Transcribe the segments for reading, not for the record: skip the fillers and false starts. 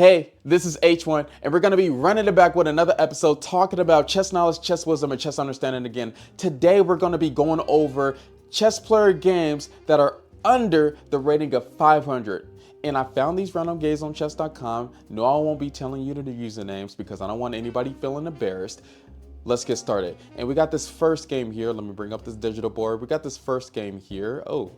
Hey, this is H1, and we're going to be running it back with another episode talking about chess knowledge, chess wisdom, and chess understanding again. Today, we're going to be going over chess player games that are under the rating of 500. And I found these random games on chess.com. No, I won't be telling you the usernames because I don't want anybody feeling embarrassed. Let's get started. And we got this first game here. Let me bring up this digital board. We got this first game here. Oh,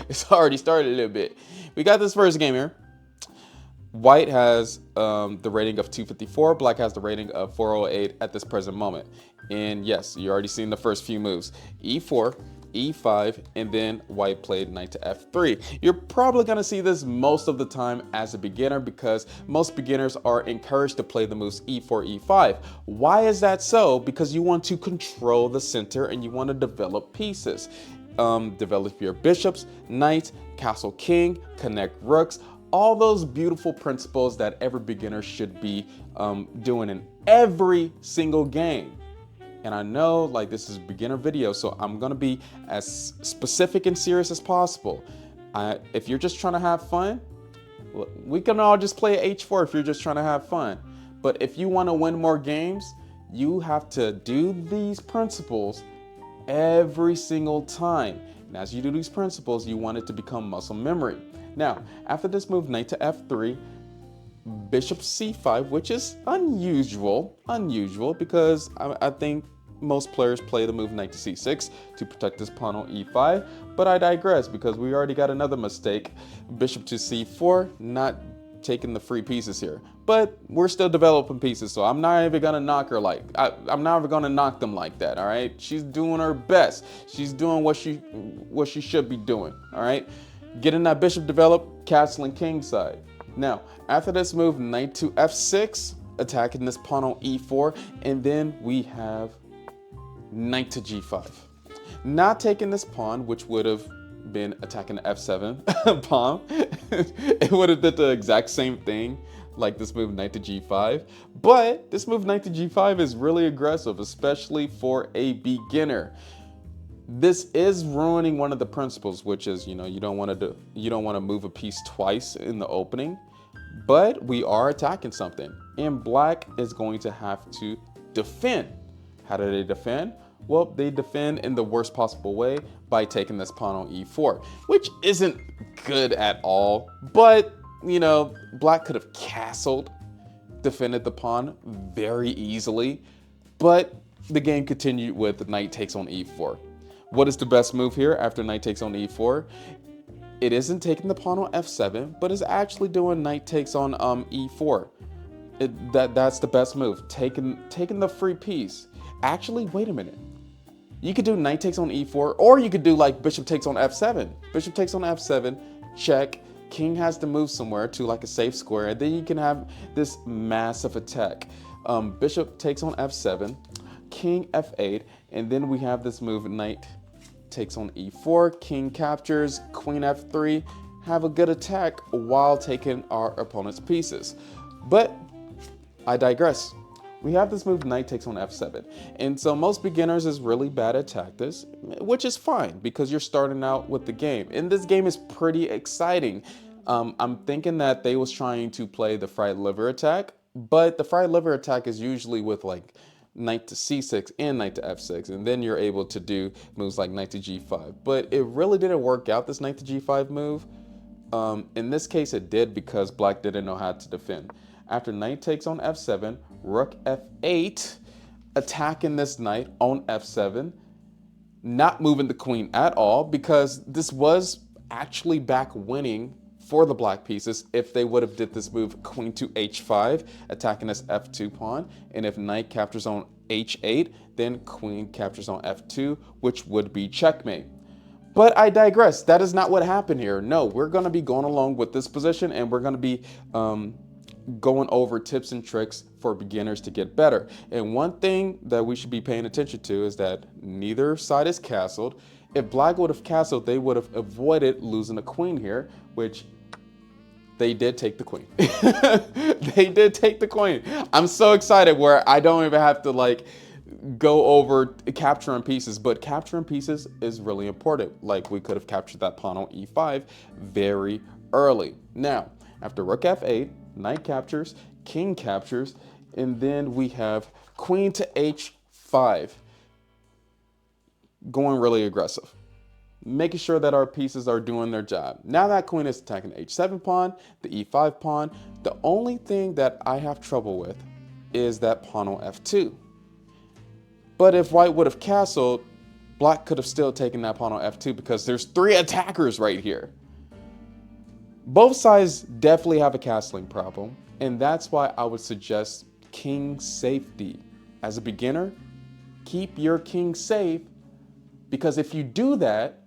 it's already started a little bit. We got this first game here. White has the rating of 254. Black has the rating of 408 at this present moment. And yes, you already seen the first few moves. E4, E5, and then white played knight to F3. You're probably going to see this most of the time as a beginner because most beginners are encouraged to play the moves E4, E5. Why is that so? Because you want to control the center and you want to develop pieces. Develop your bishops, knight, castle, king, connect rooks. All those beautiful principles that every beginner should be doing in every single game. And I know like this is a beginner video, so I'm gonna be as specific and serious as possible. If you're just trying to have fun, we can all just play H4 if you're just trying to have fun. But if you wanna win more games, you have to do these principles every single time. And as you do these principles, you want it to become muscle memory. Now, after this move, knight to F3, bishop C5, which is unusual because I think most players play the move knight to C6 to protect this pawn on E5, but I digress because we already got another mistake. Bishop to C4, not taking the free pieces here, but we're still developing pieces, so I'm not even gonna knock her I'm not even gonna knock them like that, all right? She's doing her best. She's doing what she should be doing, all right? Getting that bishop developed, castling king side. Now, after this move, knight to F6, attacking this pawn on E4, and then we have knight to G5. Not taking this pawn, which would have been attacking the F7 pawn. It would have did the exact same thing like this move knight to G5. But this move knight to G5 is really aggressive, especially for a beginner. This is ruining one of the principles, which is, you don't want to move a piece twice in the opening, but we are attacking something, and black is going to have to defend. How do they defend? Well, they defend in the worst possible way by taking this pawn on E4, which isn't good at all, but black could have castled, defended the pawn very easily, but the game continued with the knight takes on E4. What is the best move here after knight takes on E4? It isn't taking the pawn on F7, but is actually doing knight takes on E4. That's the best move, taking the free piece. Actually, wait a minute. You could do knight takes on E4, or you could do like bishop takes on F7. Bishop takes on F7, check. King has to move somewhere to like a safe square, and then you can have this massive attack. Bishop takes on F7, king F8, and then we have this move knight takes on E4, king captures, queen F3, have a good attack while taking our opponent's pieces. But I digress. We have this move knight takes on F7, and so most beginners is really bad at tactics, which is fine because you're starting out with the game, and this game is pretty exciting. I'm thinking that they was trying to play the fried liver attack, but the fried liver attack is usually with like knight to C6 and knight to F6, and then you're able to do moves like knight to G5. But it really didn't work out, this knight to G5 move. In this case it did because black didn't know how to defend. After knight takes on F7, rook F8, attacking this knight on F7, not moving the queen at all because this was actually back winning for the black pieces if they would have did this move queen to H5, attacking this F2 pawn, and if knight captures on H8, then queen captures on F2, which would be checkmate. But I digress. That is not what happened here. No, we're going to be going along with this position, and we're going to be going over tips and tricks for beginners to get better. And one thing that we should be paying attention to is that neither side is castled. If black would have castled, they would have avoided losing a queen here, which they did take the queen. They did take the queen. I'm so excited where I don't even have to like go over capturing pieces, but capturing pieces is really important. Like we could have captured that pawn on E5 very early. Now, after rook F8, knight captures, king captures, and then we have queen to h5, going really aggressive, making sure that our pieces are doing their job. Now that queen is attacking the h7 pawn, the e5 pawn. The only thing that I have trouble with is that pawn on f2. But if white would have castled, black could have still taken that pawn on f2 because there's 3 attackers right here. Both sides definitely have a castling problem, and that's why I would suggest king safety. As a beginner, keep your king safe, because if you do that,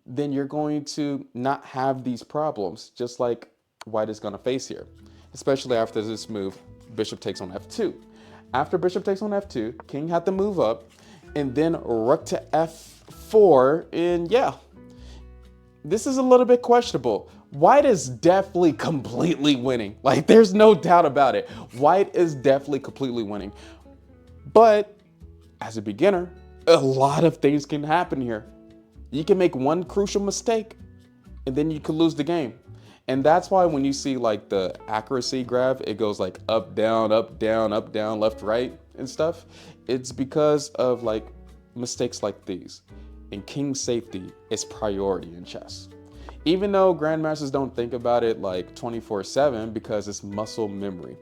then you're going to not have these problems, just like white is going to face here, especially after this move, bishop takes on f2. After bishop takes on f2, king had to move up, and then rook to f4, and yeah, this is a little bit questionable. White is definitely completely winning. Like, there's no doubt about it. White is definitely completely winning. But as a beginner, a lot of things can happen here. You can make one crucial mistake, and then you could lose the game. And that's why when you see like the accuracy graph, it goes like up, down, up, down, up, down, left, right, and stuff. It's because of like mistakes like these. And king safety is priority in chess. Even though grandmasters don't think about it like 24/7 because it's muscle memory.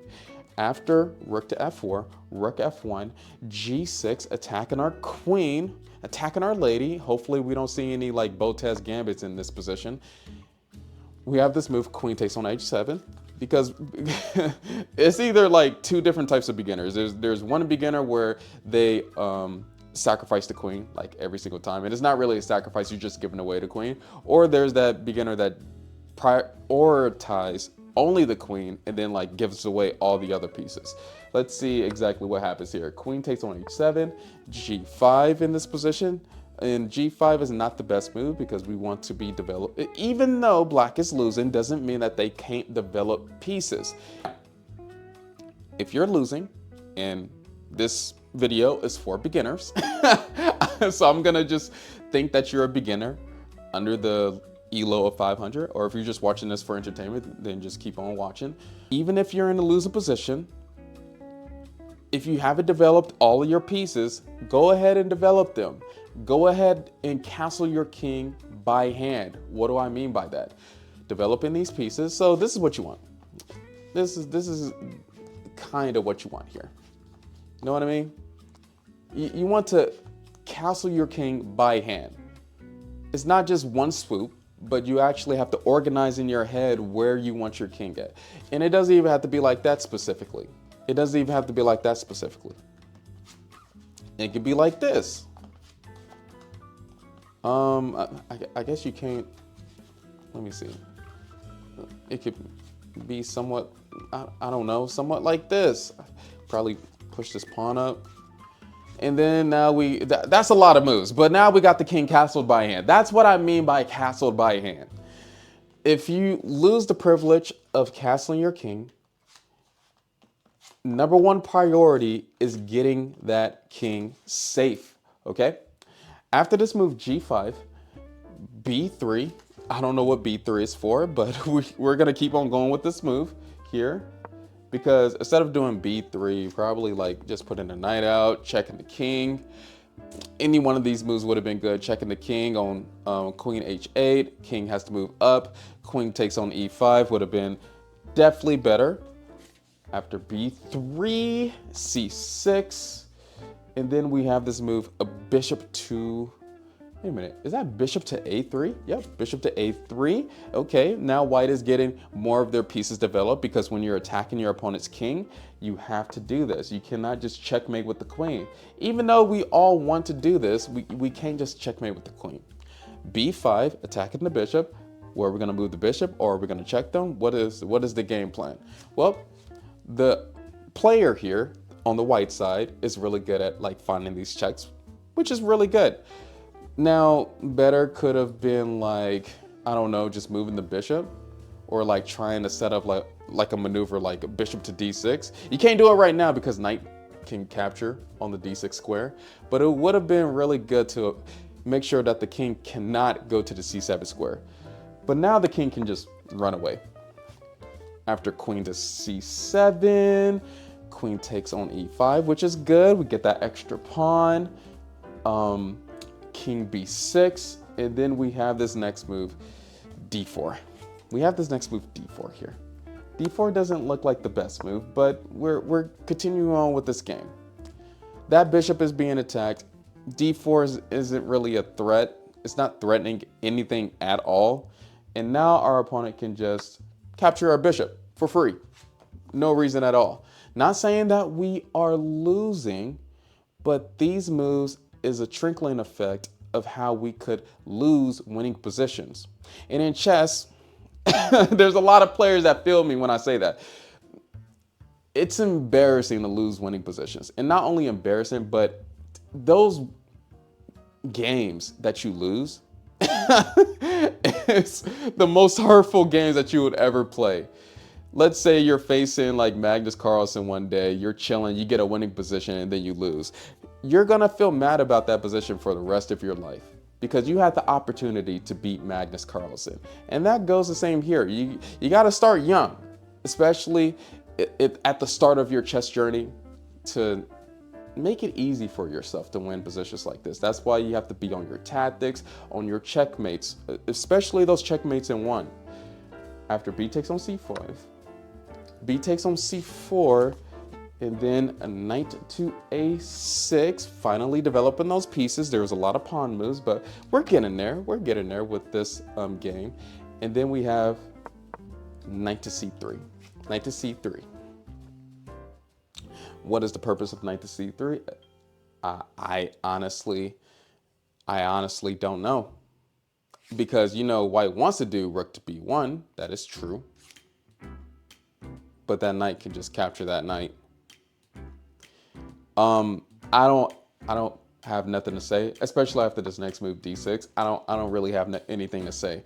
After rook to f4, rook f1, g6, attacking our queen, attacking our lady. Hopefully we don't see any like Botez gambits in this position. We have this move, queen takes on h7, because it's either like 2 different types of beginners. There's one beginner where they sacrifice the queen like every single time, and it's not really a sacrifice, you're just giving away the queen. Or there's that beginner that prioritize only the queen and then like gives away all the other pieces. Let's see exactly what happens here. Queen takes on h7, g5 in this position. And g5 is not the best move because we want to be developed. Even though black is losing, doesn't mean that they can't develop pieces. If you're losing, and this video is for beginners, so I'm gonna just think that you're a beginner under the ELO of 500, or if you're just watching this for entertainment, then just keep on watching. Even if you're in a losing position, if you haven't developed all of your pieces, go ahead and develop them. Go ahead and castle your king by hand. What do I mean by that? Developing these pieces. So this is what you want. This is kind of what you want here. You know what I mean? You want to castle your king by hand. It's not just one swoop, but you actually have to organize in your head where you want your king at. And it doesn't even have to be like that specifically. It doesn't even have to be like that specifically. It could be like this. I guess you can't, let me see. It could be somewhat, I don't know, somewhat like this. Probably push this pawn up. And then now that's a lot of moves, but now we got the king castled by hand. That's what I mean by castled by hand. If you lose the privilege of castling your king, number 1 priority is getting that king safe, okay? After this move, g5, b3, I don't know what b3 is for, but we're gonna keep on going with this move here, because instead of doing b3, probably like just putting the knight out, checking the king. Any one of these moves would have been good. Checking the king on queen h8, king has to move up, queen takes on e5 would have been definitely better. After b3, c6, and then we have this move, a bishop to, wait a minute, is that bishop to a3? Yep, bishop to a3. Okay, now white is getting more of their pieces developed, because when you're attacking your opponent's king, you have to do this. You cannot just checkmate with the queen. Even though we all want to do this, we can't just checkmate with the queen. b5, attacking the bishop. Where are we gonna move the bishop, or are we gonna check them? What is the game plan? Well, the player here on the white side is really good at like finding these checks, which is really good. Now, better could have been like, I don't know, just moving the bishop, or like trying to set up like a maneuver like a bishop to d6. You can't do it right now because knight can capture on the d6 square, but it would have been really good to make sure that the king cannot go to the c7 square. But now the king can just run away. After queen to c7, queen takes on e5, which is good. We get that extra pawn. King b6, and then we have this next move, d4. We have this next move, d4 here. d4 doesn't look like the best move, but we're continuing on with this game. That bishop is being attacked. d4 isn't really a threat. It's not threatening anything at all. And now our opponent can just capture our bishop for free. No reason at all. Not saying that we are losing, but these moves is a trickling effect of how we could lose winning positions. And in chess, there's a lot of players that feel me when I say that. It's embarrassing to lose winning positions. And not only embarrassing, but those games that you lose, it's the most hurtful games that you would ever play. Let's say you're facing like Magnus Carlsen one day, you're chilling, you get a winning position and then you lose. You're gonna feel mad about that position for the rest of your life because you had the opportunity to beat Magnus Carlsen. And that goes the same here. You gotta start young, especially at the start of your chess journey, to make it easy for yourself to win positions like this. That's why you have to be on your tactics, on your checkmates, especially those checkmates in one. After b takes on c5, b takes on c4, and then a knight to a6, finally developing those pieces. There was a lot of pawn moves, but we're getting there. We're getting there with this game. And then we have knight to c3, knight to c3. What is the purpose of knight to c3? I honestly don't know. Because, you know, white wants to do rook to b1. That is true. But that knight can just capture that knight. I don't have nothing to say, especially after this next move, d6. I don't really have anything to say.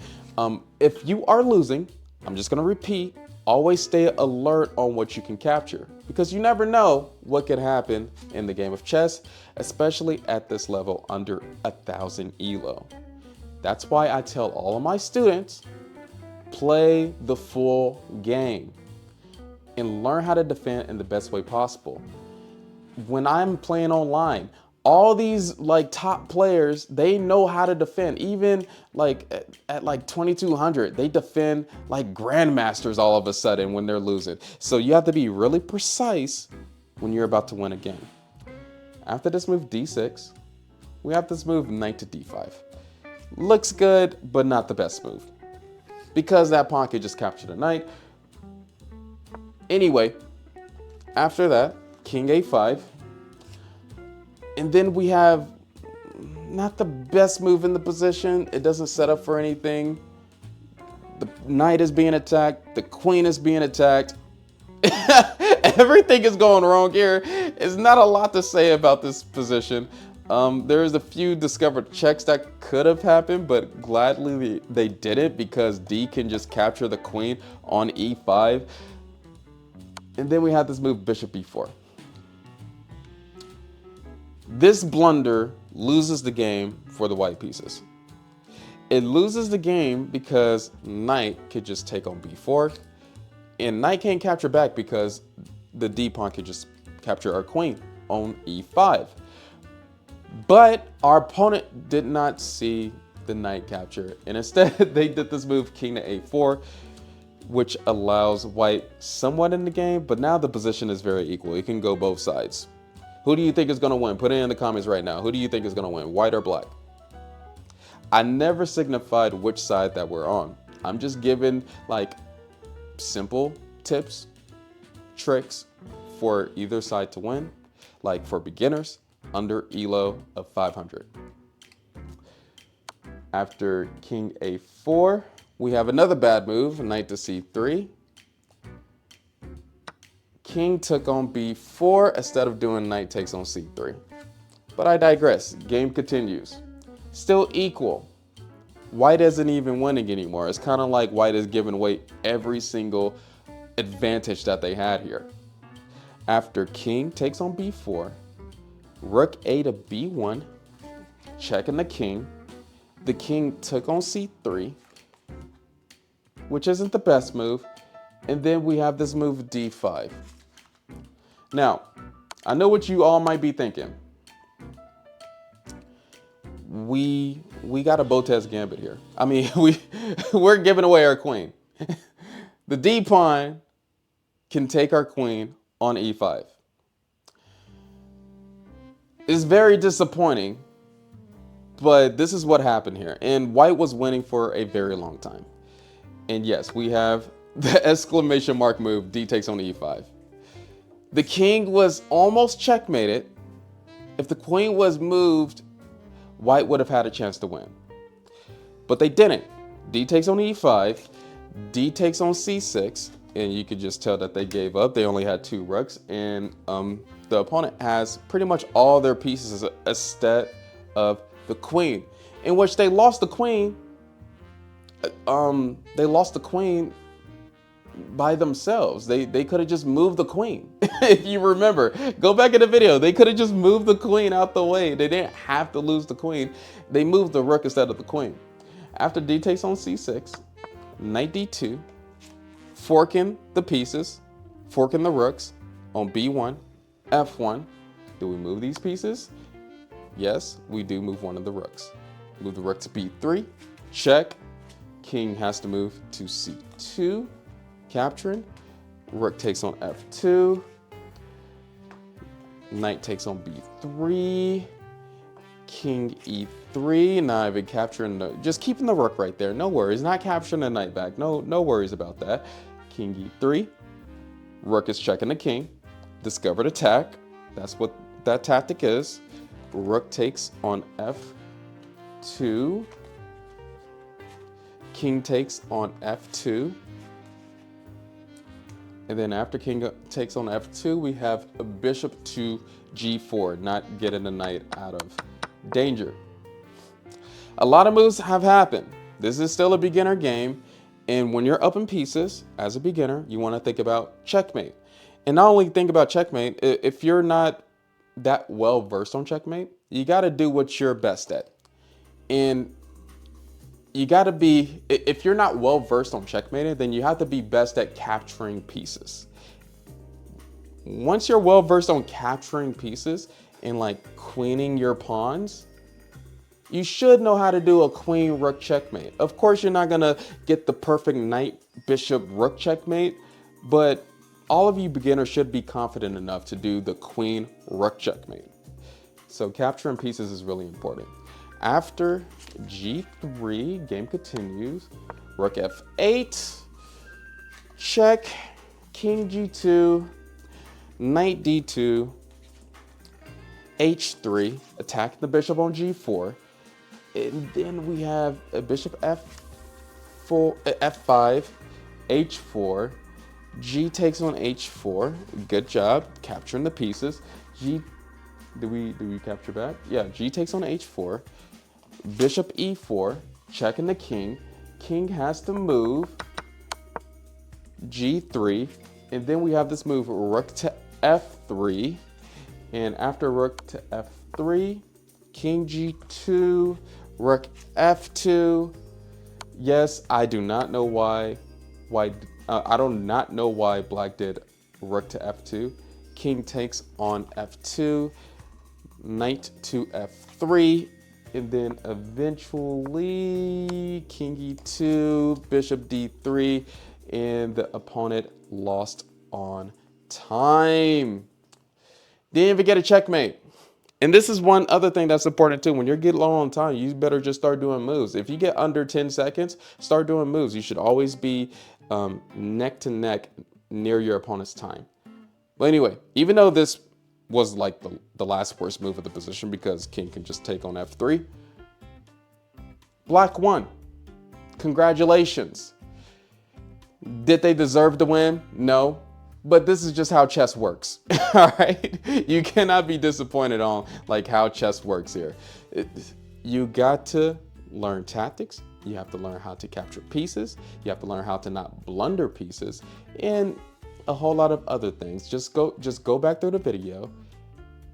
If you are losing, I'm just gonna repeat, always stay alert on what you can capture, because you never know what could happen in the game of chess, especially at this level under 1,000 ELO. That's why I tell all of my students, play the full game and learn how to defend in the best way possible. When I'm playing online, all these like top players, they know how to defend. Even like at like 2200, they defend like grandmasters all of a sudden when they're losing. So you have to be really precise when you're about to win a game. After this move d6, we have this move knight to d5. Looks good, but not the best move, because that pawn could just capture the knight. Anyway, after that, king a5. And then we have not the best move in the position. It doesn't set up for anything. The knight is being attacked. The queen is being attacked. Everything is going wrong here. There's not a lot to say about this position. There's a few discovered checks that could have happened, but gladly they didn't, because D can just capture the queen on e5. And then we have this move bishop e4. This blunder loses the game for the white pieces. It loses the game because knight could just take on b4, and knight can't capture back because the d pawn could just capture our queen on e5. But our opponent did not see the knight capture, and instead they did this move king to a4, which allows white somewhat in the game, but now the position is very equal. It can go both sides. Who do you think is going to win? Put it in the comments right now. Who do you think is going to win, white or black? I never signified which side that we're on. I'm just giving like simple tips, tricks for either side to win, like for beginners under ELO of 500. After king a4, we have another bad move, knight to c3. King took on b4 instead of doing knight takes on c3. But I digress. Game continues. Still equal. White isn't even winning anymore. It's kind of like white is giving away every single advantage that they had here. After king takes on b4, rook a to b1, checking the king. The king took on c3, which isn't the best move. And then we have this move d5. Now, I know what you all might be thinking. We got a Botez Gambit here. I mean, we're giving away our queen. The D pawn can take our queen on e5. It's very disappointing, but this is what happened here. And white was winning for a very long time. And yes, we have the exclamation mark move, D takes on e5. The king was almost checkmated. If the queen was moved, white would have had a chance to win. But they didn't. D takes on e5, D takes on c6, and you could just tell that they gave up. They only had 2 rooks, and the opponent has pretty much all their pieces instead of the queen, in which they lost the queen. They lost the queen by themselves. They could have just moved the queen. If you remember, go back in the video. They could have just moved the queen out the way. They didn't have to lose the queen. They moved the rook instead of the queen. After D takes on c6, knight d2, forking the pieces, forking the rooks on b1, f1. Do we move these pieces? Yes, we do move one of the rooks. Move the rook to b3, check. King has to move to c2, capturing. Rook takes on f2. Knight takes on b3. King e3. Now I've been capturing just keeping the rook right there. No worries. Not capturing the knight back. No worries about that. King e3. Rook is checking the king. Discovered attack. That's what that tactic is. Rook takes on f2. King takes on f2. And then after king takes on f2, we have a bishop to g4, not getting the knight out of danger. A lot of moves have happened. This is still a beginner game. And when you're up in pieces, as a beginner, you want to think about checkmate. And not only think about checkmate, if you're not that well versed on checkmate, you got to do what you're best at. And you got to be, if you're not well versed on checkmating, then you have to be best at capturing pieces. Once you're well versed on capturing pieces and like queening your pawns, you should know how to do a queen rook checkmate. Of course, you're not going to get the perfect knight bishop rook checkmate, but all of you beginners should be confident enough to do the queen rook checkmate. So capturing pieces is really important. After g3, game continues. Rook f8, check, king g2, knight d2, h3, attacking the bishop on g4. And then we have a bishop f5, h4, g takes on h4. Good job capturing the pieces. Do we capture back? Yeah, g takes on h4. Bishop e4, checking the king. King has to move g3, and then we have this move rook to f3. And after rook to f3, king g2, rook f2. Yes, I do not know why I do not know why black did rook to f2. King takes on f2, knight to f3. And then eventually king e2, bishop d3, and the opponent lost on time. Didn't even get a checkmate. And this is one other thing that's important too. When you're getting low on time, you better just start doing moves. If you get under 10 seconds, start doing moves. You should always be neck to neck near your opponent's time. But anyway, even though this was like the last worst move of the position because king can just take on f3. Black won. Congratulations. Did they deserve to win? No. But this is just how chess works. All right? You cannot be disappointed on like how chess works here. You got to learn tactics. You have to learn how to capture pieces. You have to learn how to not blunder pieces. And a whole lot of other things. Just go back through the video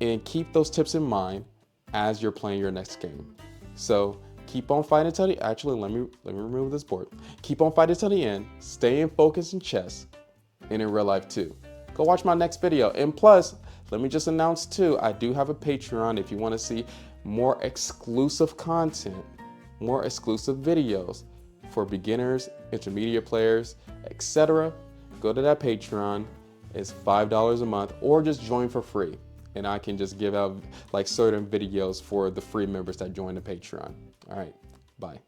and keep those tips in mind as you're playing your next game. So keep on fighting till the actually let me remove this board. Keep on fighting till the end. Stay in focus in chess, and in real life too. Go watch my next video. And plus, let me just announce too, I do have a Patreon if you want to see more exclusive content, more exclusive videos for beginners, intermediate players, etc. Go to that Patreon. It's $5 a month, or just join for free. And I can just give out like certain videos for the free members that join the Patreon. All right, bye.